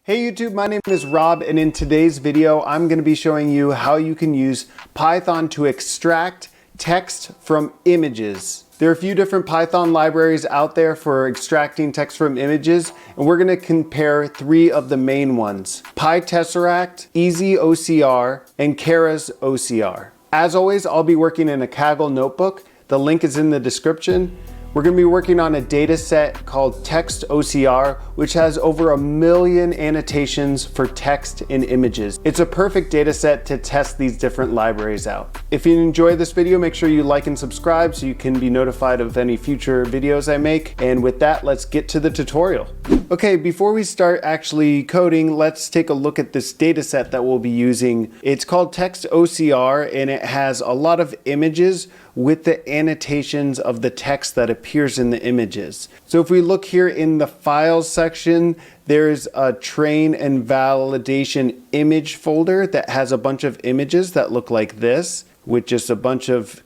Hey YouTube, my name is Rob, and in today's video I'm going to be showing you how you can use Python to extract text from images. There are a few different Python libraries out there for extracting text from images, and we're going to compare three of the main ones: pytesseract, easyocr, and keras. As always, I'll be working in a Kaggle notebook. The link is in the description. We're going to be working on a data set called TextOCR, which has over 1 million annotations for text and images. It's a perfect data set to test these different libraries out. If you enjoy this video, make sure you like and subscribe so you can be notified of any future videos I make. And with that, let's get to the tutorial. Okay, before we start actually coding, let's take a look at this data set that we'll be using. It's called TextOCR, and it has a lot of images with the annotations of the text that appears in the images. So if we look here in the files section, there's a train and validation image folder that has a bunch of images that look like this, with just a bunch of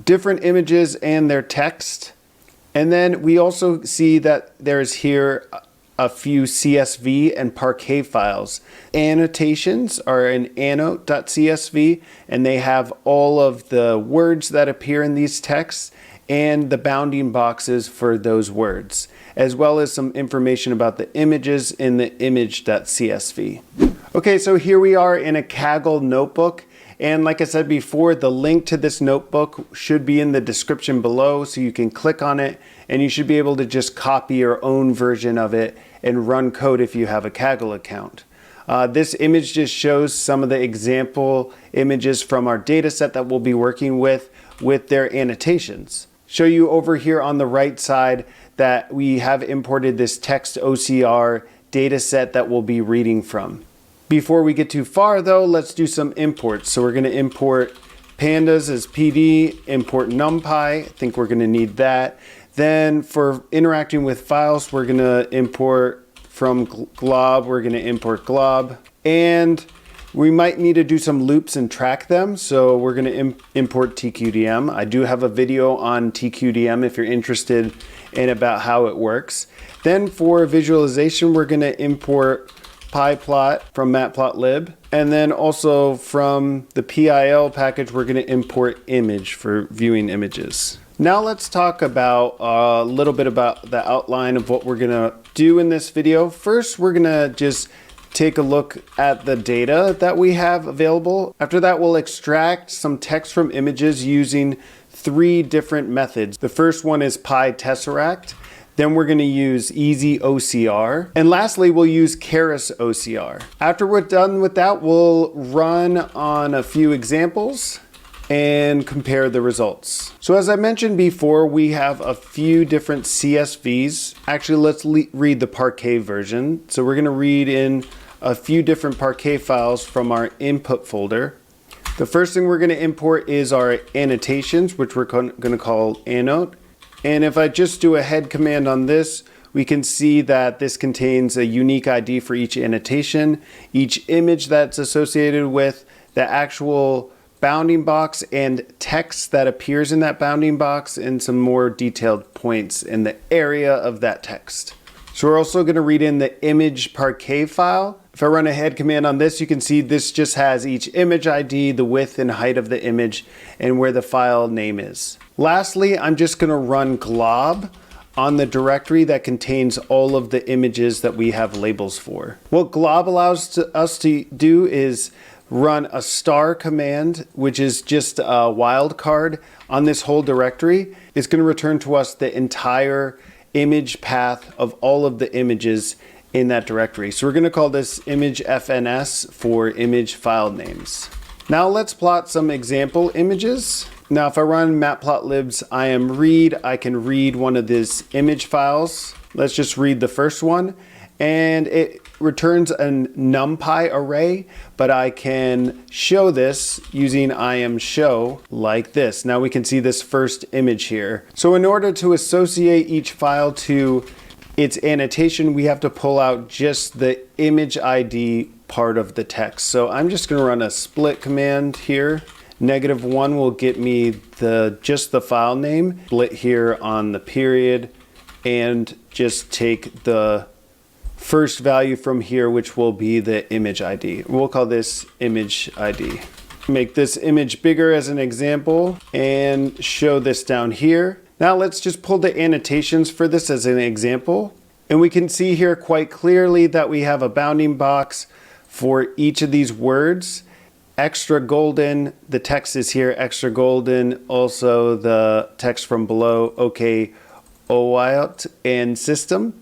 different images and their text. And then we also see that there's here a few CSV and Parquet files. Annotations are in annote.csv, and they have all of the words that appear in these texts and the bounding boxes for those words, as well as some information about the images in the image.csv. Okay, so here we are in a Kaggle notebook. And like I said before, the link to this notebook should be in the description below, so you can click on it and you should be able to just copy your own version of it and run code if you have a Kaggle account. This image just shows some of the example images from our data set that we'll be working with their annotations. Show you over here on the right side that we have imported this TextOCR data set that we'll be reading from. Before we get too far though, let's do some imports. So we're going to import pandas as PD, import numpy. I think we're going to need that. Then for interacting with files, we're going to import from glob, we're going to import glob. And we might need to do some loops and track them. So we're going to import TQDM. I do have a video on TQDM if you're interested in about how it works. Then for visualization, we're going to import pyplot from matplotlib, and then also from the PIL package we're going to import image for viewing images. Now let's talk about a little bit about the outline of what we're going to do in this video. First, we're going to just take a look at the data that we have available. After that, we'll extract some text from images using three different methods. The first one is pytesseract. Then we're going to use easyocr. And lastly, we'll use keras. After we're done with that, we'll run on a few examples and compare the results. So as I mentioned before, we have a few different CSVs. Actually, let's read the Parquet version. So we're going to read in a few different Parquet files from our input folder. The first thing we're going to import is our annotations, which we're going to call annote. And if I just do a head command on this, we can see that this contains a unique ID for each annotation, each image that's associated with the actual bounding box and text that appears in that bounding box, and some more detailed points in the area of that text. So we're also going to read in the image Parquet file. If I run a head command on this, you can see this just has each image ID, the width and height of the image, and where the file name is. Lastly, I'm just going to run glob on the directory that contains all of the images that we have labels for. What glob allows us to do is run a star command, which is just a wildcard on this whole directory. It's going to return to us the entire image path of all of the images in that directory. So we're going to call this image FNS for image file names. Now let's plot some example images. Now if I run matplotlib's imread, I can read one of these image files. Let's just read the first one, and it returns a numpy array, but I can show this using imshow like this. Now we can see this first image here. So in order to associate each file to its annotation, we have to pull out just the image ID part of the text. So I'm just going to run a split command here. -1 will get me just the file name. Split here on the period, and just take the first value from here, which will be the image ID. We'll call this image ID. Make this image bigger as an example and show this down here. Now let's just pull the annotations for this as an example. And we can see here quite clearly that we have a bounding box for each of these words. Extra golden, the text is here, extra golden. Also the text from below, okay, OAuth and system.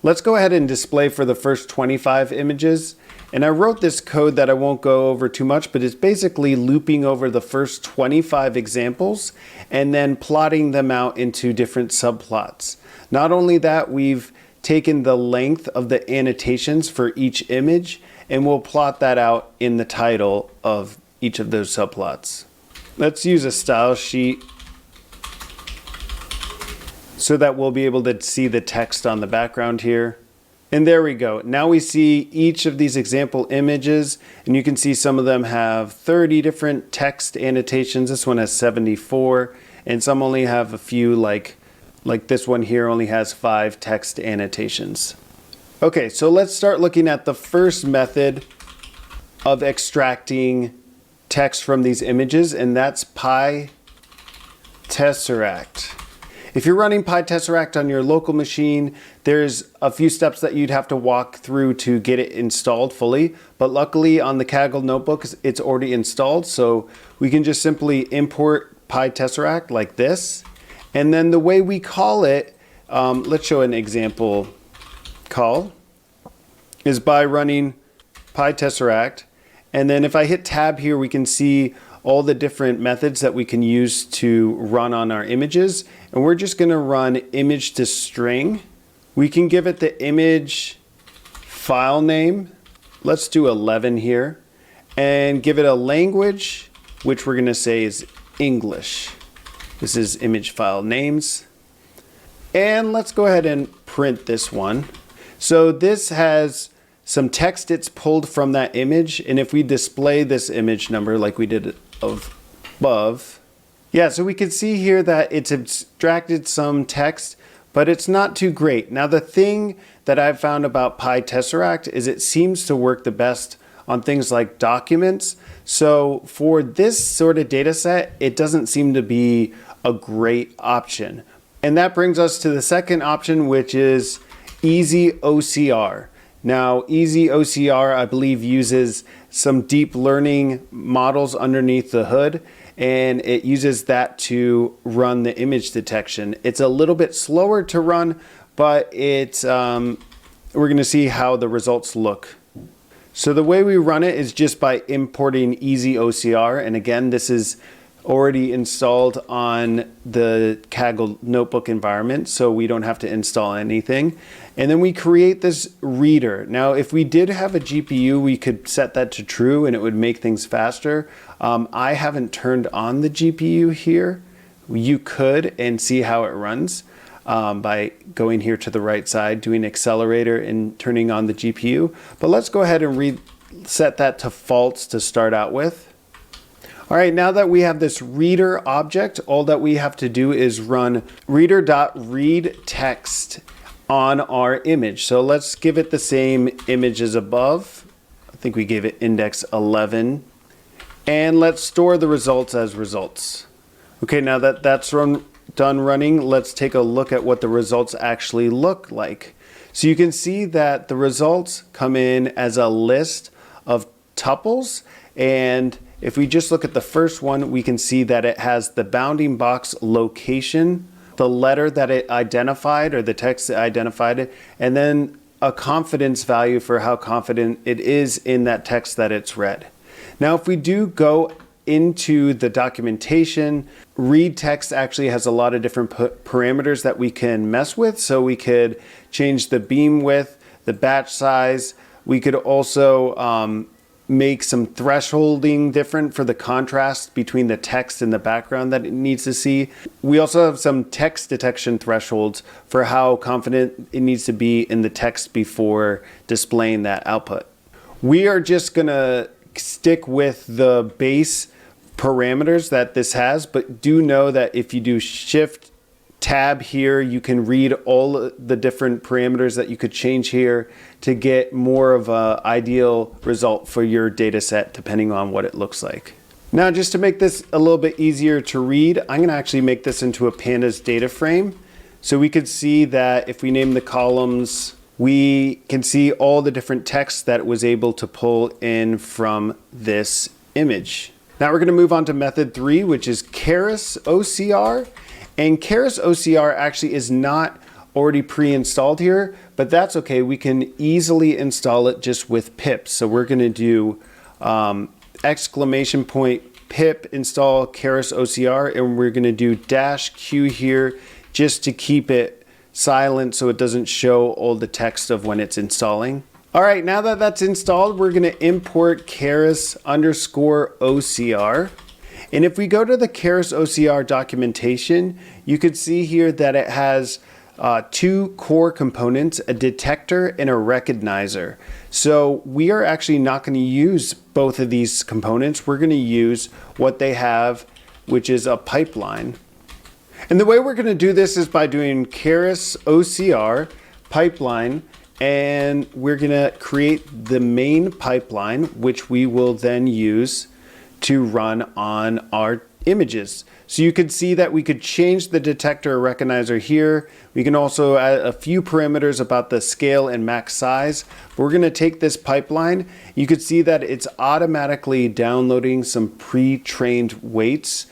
Let's go ahead and display for the first 25 images. And I wrote this code that I won't go over too much, but it's basically looping over the first 25 examples and then plotting them out into different subplots. Not only that, we've taken the length of the annotations for each image and we'll plot that out in the title of each of those subplots. Let's use a style sheet so that we'll be able to see the text on the background here. And there we go. Now we see each of these example images, and you can see some of them have 30 different text annotations. This one has 74, and some only have a few, like this one here only has 5 text annotations. Okay, so let's start looking at the first method of extracting text from these images, and that's pytesseract. If you're running pytesseract on your local machine, there's a few steps that you'd have to walk through to get it installed fully. But luckily on the Kaggle notebook, it's already installed. So we can just simply import pytesseract like this. And then the way we call it, let's show an example call, is by running pytesseract. And then if I hit tab here, we can see all the different methods that we can use to run on our images. And we're just gonna run image to string. We can give it the image file name. Let's do 11 here. And give it a language, which we're gonna say is English. This is image file names. And let's go ahead and print this one. So this has some text it's pulled from that image. And if we display this image number like we did above, yeah, so we can see here that it's abstracted some text, but it's not too great. Now the thing that I've found about pytesseract is it seems to work the best on things like documents. So for this sort of data set, it doesn't seem to be a great option. And that brings us to the second option, which is easyocr. Now, easyocr, I believe, uses some deep learning models underneath the hood, and it uses that to run the image detection. It's a little bit slower to run, but it's we're going to see how the results look. So the way we run it is just by importing easyocr, and again, this is already installed on the Kaggle notebook environment, so we don't have to install anything. And then we create this reader. Now, if we did have a GPU, we could set that to true and it would make things faster. I haven't turned on the GPU here. You could and see how it runs by going here to the right side, doing accelerator and turning on the GPU. But let's go ahead and reset that to false to start out with. All right, now that we have this reader object, all that we have to do is run reader.read text on our image. So let's give it the same image as above. I think we gave it index 11. And let's store the results as results. Okay, now that that's done running, let's take a look at what the results actually look like. So you can see that the results come in as a list of tuples, and if we just look at the first one, we can see that it has the bounding box location, the letter that it identified or the text that identified it, and then a confidence value for how confident it is in that text that it's read. Now, if we do go into the documentation, read text actually has a lot of different parameters that we can mess with. So we could change the beam width, the batch size. We could also make some thresholding different for the contrast between the text and the background that it needs to see. We also have some text detection thresholds for how confident it needs to be in the text before displaying that output. We are just gonna stick with the base parameters that this has, but do know that if you do Shift tab here, you can read all the different parameters that you could change here to get more of an ideal result for your data set depending on what it looks like. Now, just to make this a little bit easier to read, I'm going to actually make this into a pandas data frame. So we could see that if we name the columns, we can see all the different text that it was able to pull in from this image. Now we're going to move on to method 3, which is keras.ocr. And keras.ocr actually is not already pre-installed here, but that's okay. We can easily install it just with pip. So we're going to do !pip install keras.ocr, and we're going to do -q here just to keep it silent so it doesn't show all the text of when it's installing. All right, now that that's installed, we're going to import keras_ocr. And if we go to the keras.ocr documentation, you could see here that it has 2 core components, a detector and a recognizer. So we are actually not going to use both of these components. We're going to use what they have, which is a pipeline. And the way we're going to do this is by doing keras.ocr pipeline, and we're going to create the main pipeline, which we will then use to run on our images. So you could see that we could change the detector or recognizer here. We can also add a few parameters about the scale and max size. But we're going to take this pipeline. You could see that it's automatically downloading some pre-trained weights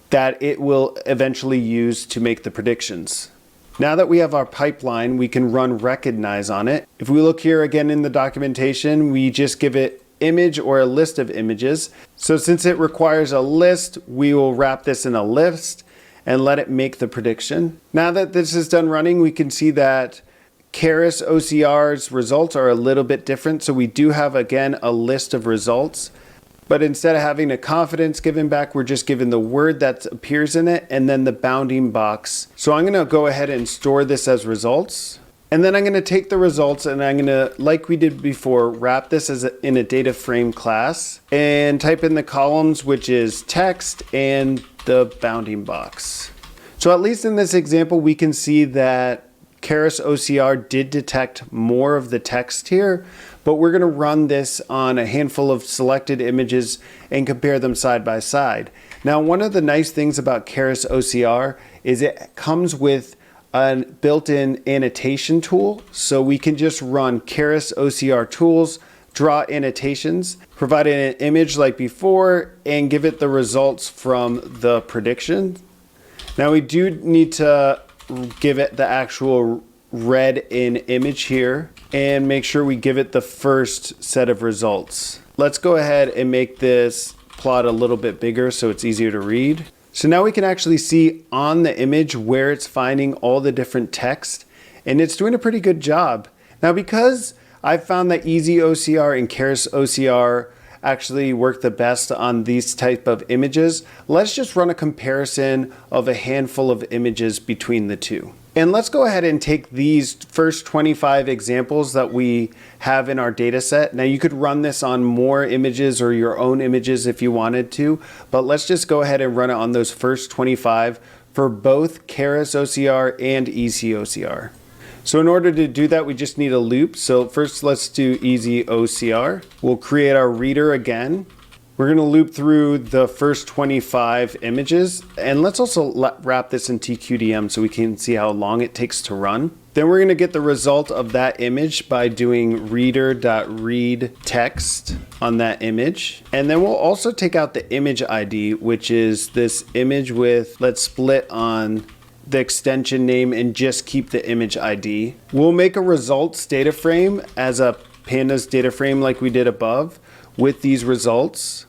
that it will eventually use to make the predictions. Now that we have our pipeline, we can run recognize on it. If we look here again in the documentation, we just give it image or a list of images. So since it requires a list, we will wrap this in a list and let it make the prediction. Now that this is done running, we can see that keras.ocr's results are a little bit different. So we do have, again, a list of results, but instead of having a confidence given back, we're just given the word that appears in it and then the bounding box. So I'm going to go ahead and store this as results. And then I'm going to take the results and I'm going to, like we did before, wrap this in a data frame class and type in the columns, which is text and the bounding box. So at least in this example, we can see that keras.ocr did detect more of the text here, but we're going to run this on a handful of selected images and compare them side by side. Now, one of the nice things about keras.ocr is it comes with a built-in annotation tool. So we can just run keras.ocr tools, draw annotations, provide an image like before, and give it the results from the prediction. Now we do need to give it the actual read in image here and make sure we give it the first set of results. Let's go ahead and make this plot a little bit bigger so it's easier to read. So now we can actually see on the image where it's finding all the different text, and it's doing a pretty good job. Now, because I've found that easyocr and keras.ocr actually work the best on these type of images, let's just run a comparison of a handful of images between the two. And let's go ahead and take these first 25 examples that we have in our data set. Now you could run this on more images or your own images if you wanted to, but let's just go ahead and run it on those first 25 for both keras.ocr and easyocr. So in order to do that, we just need a loop. So first let's do easyocr. We'll create our reader again. We're going to loop through the first 25 images, and let's also wrap this in TQDM so we can see how long it takes to run. Then we're going to get the result of that image by doing reader.read text on that image. And then we'll also take out the image ID, which is this image with, let's split on the extension name and just keep the image ID. We'll make a results data frame as a pandas data frame like we did above with these results.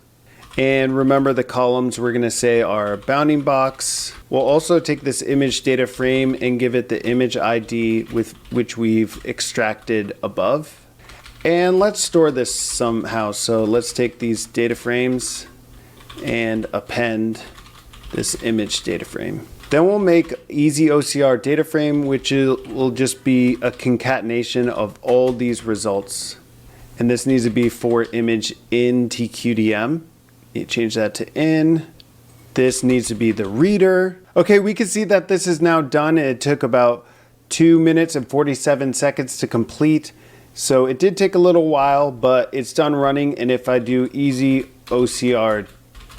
And remember the columns we're going to say are bounding box. We'll also take this image data frame and give it the image ID with which we've extracted above. And let's store this somehow. So let's take these data frames and append this image data frame. Then we'll make easyocr data frame, which will just be a concatenation of all these results. And this needs to be for image in TQDM. You change that to in. This needs to be the reader. Okay, we can see that this is now done. It took about 2 minutes and 47 seconds to complete. So it did take a little while, but it's done running. And if I do easyocr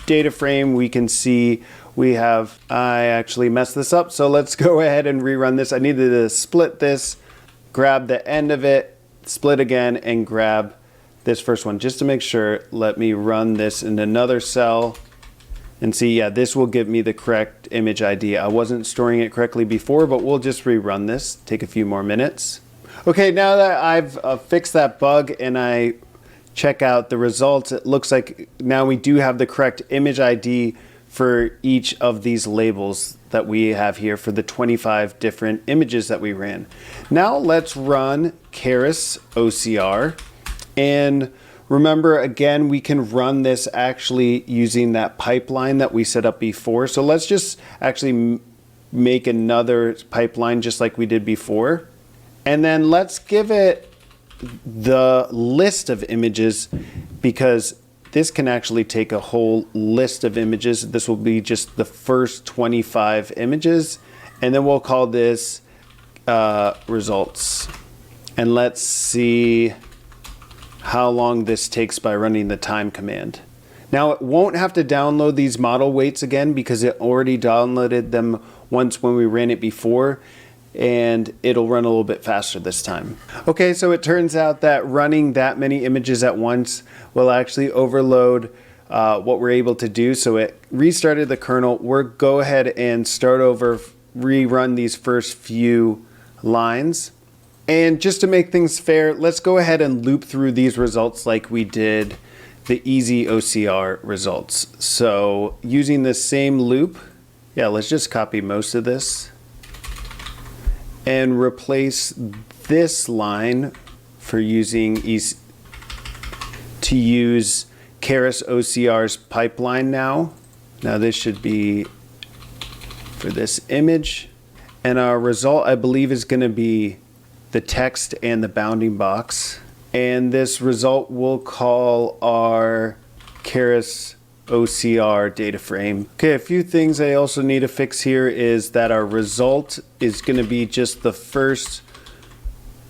data frame, we can see I actually messed this up. So let's go ahead and rerun this. I needed to split this, grab the end of it, split again, and grab this first one just to make sure. Let me run this in another cell and see, yeah, this will give me the correct image ID. I wasn't storing it correctly before, but we'll just rerun this, take a few more minutes. Okay, now that I've fixed that bug and I check out the results, it looks like now we do have the correct image ID for each of these labels that we have here for the 25 different images that we ran. Now let's run keras OCR. And remember, again, we can run this actually using that pipeline that we set up before. So let's just actually make another pipeline just like we did before. And then let's give it the list of images, because this can actually take a whole list of images. This will be just the first 25 images. And then we'll call this results. And let's see how long this takes by running the time command. Now it won't have to download these model weights again because it already downloaded them once when we ran it before, and it'll run a little bit faster this time. Okay, so it turns out that running that many images at once will actually overload what we're able to do. So it restarted the kernel. We'll go ahead and start over, rerun these first few lines. And just to make things fair, let's go ahead and loop through these results like we did the easyocr results. So using the same loop, yeah, let's just copy most of this and replace this line for using to use keras OCR's pipeline now. Now this should be for this image. And our result, I believe, is going to be the text and the bounding box. And this result will call our keras OCR data frame. Okay, a few things I also need to fix here is that our result is going to be just the first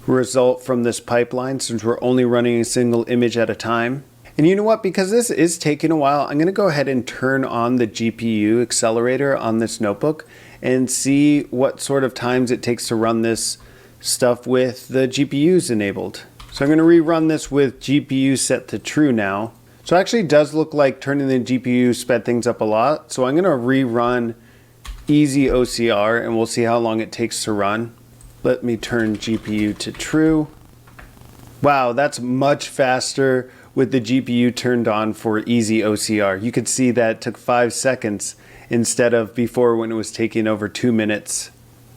result from this pipeline, since we're only running a single image at a time. And you know what, because this is taking a while, I'm going to go ahead and turn on the GPU accelerator on this notebook and see what sort of times it takes to run this stuff with the GPUs enabled. So I'm going to rerun this with GPU set to true now. So it actually does look like turning the GPU sped things up a lot. So I'm going to rerun easyocr and we'll see how long it takes to run. Let me turn GPU to true. Wow, that's much faster with the GPU turned on for easyocr. You could see that it took 5 seconds instead of before when it was taking over 2 minutes.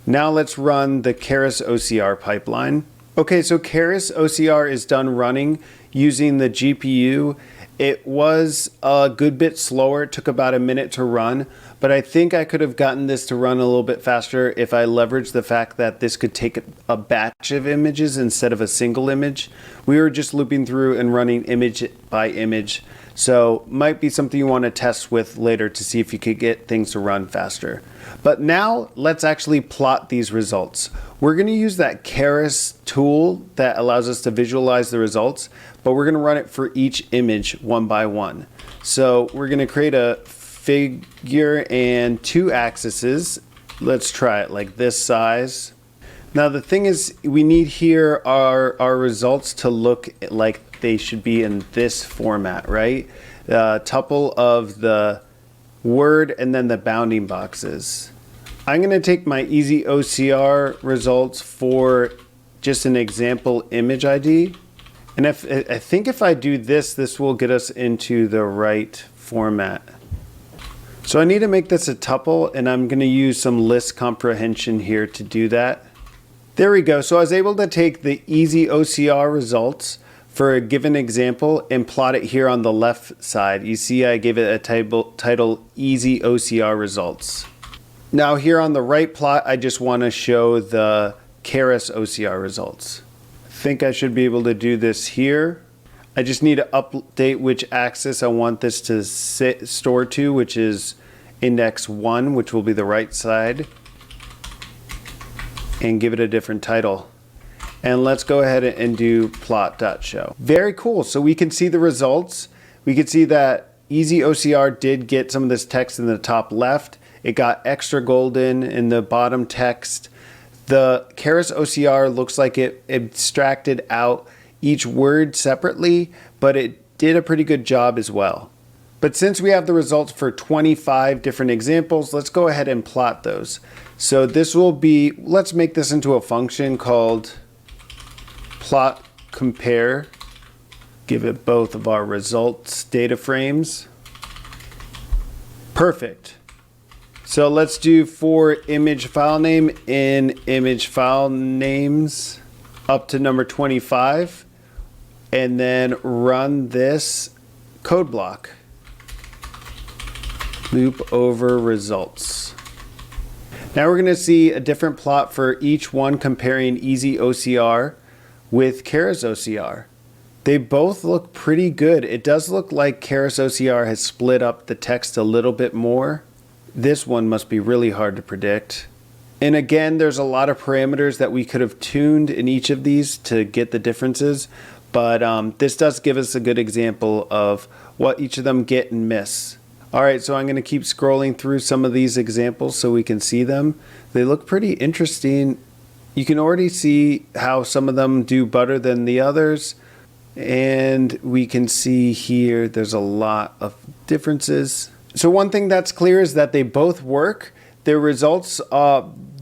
Now let's run the keras OCR pipeline. Okay, so keras OCR is done running using the GPU. It was a good bit slower. It took about a minute to run, but I think I could have gotten this to run a little bit faster if I leveraged the fact that this could take a batch of images instead of a single image. We were just looping through and running image by image. So might be something you want to test with later to see if you could get things to run faster. But now let's actually plot these results. We're going to use that keras tool that allows us to visualize the results, but we're going to run it for each image one by one. So we're going to create a figure and 2 axes. Let's try it like this size. Now the thing is, we need here our results to look like they should be in this format, right? The tuple of the word and then the bounding boxes. I'm going to take my easyocr results for just an example image ID. And I think if I do this, this will get us into the right format. So I need to make this a tuple, and I'm going to use some list comprehension here to do that. There we go. So I was able to take the easyocr results for a given example and plot it here on the left side. You see I gave it a title easyocr results. Now here on the right plot, I just want to show the keras OCR results. I think I should be able to do this here. I just need to update which axis I want this to store to, which is index 1, which will be the right side, and give it a different title. And let's go ahead and do plot.show. Very cool. So we can see the results. We can see that easyocr did get some of this text in the top left. It got extra golden in the bottom text. The keras OCR looks like it abstracted out each word separately, but it did a pretty good job as well. But since we have the results for 25 different examples, let's go ahead and plot those. So this will be, let's make this into a function called plot compare. Give it both of our results data frames. Perfect. So let's do for image file name in image file names up to number 25, and then run this code block. Loop over results. Now we're going to see a different plot for each one comparing easyocr with keras OCR. They both look pretty good. It does look like keras OCR has split up the text a little bit more. This one must be really hard to predict. And again, there's a lot of parameters that we could have tuned in each of these to get the differences, but this does give us a good example of what each of them get and miss. All right, so I'm going to keep scrolling through some of these examples so we can see them. They look pretty interesting. You can already see how some of them do better than the others. And we can see here there's a lot of differences. So one thing that's clear is that they both work. Their results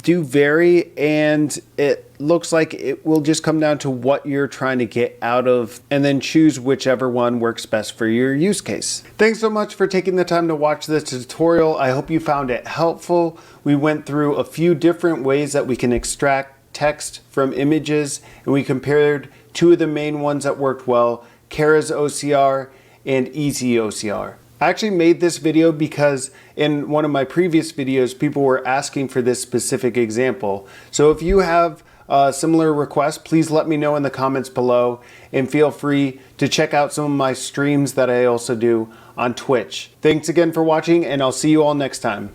do vary, and it looks like it will just come down to what you're trying to get out of, and then choose whichever one works best for your use case. Thanks so much for taking the time to watch this tutorial. I hope you found it helpful. We went through a few different ways that we can extract text from images, and we compared two of the main ones that worked well, keras OCR and easyocr. I actually made this video because in one of my previous videos, people were asking for this specific example. So if you have a similar request, please let me know in the comments below, and feel free to check out some of my streams that I also do on Twitch. Thanks again for watching, and I'll see you all next time.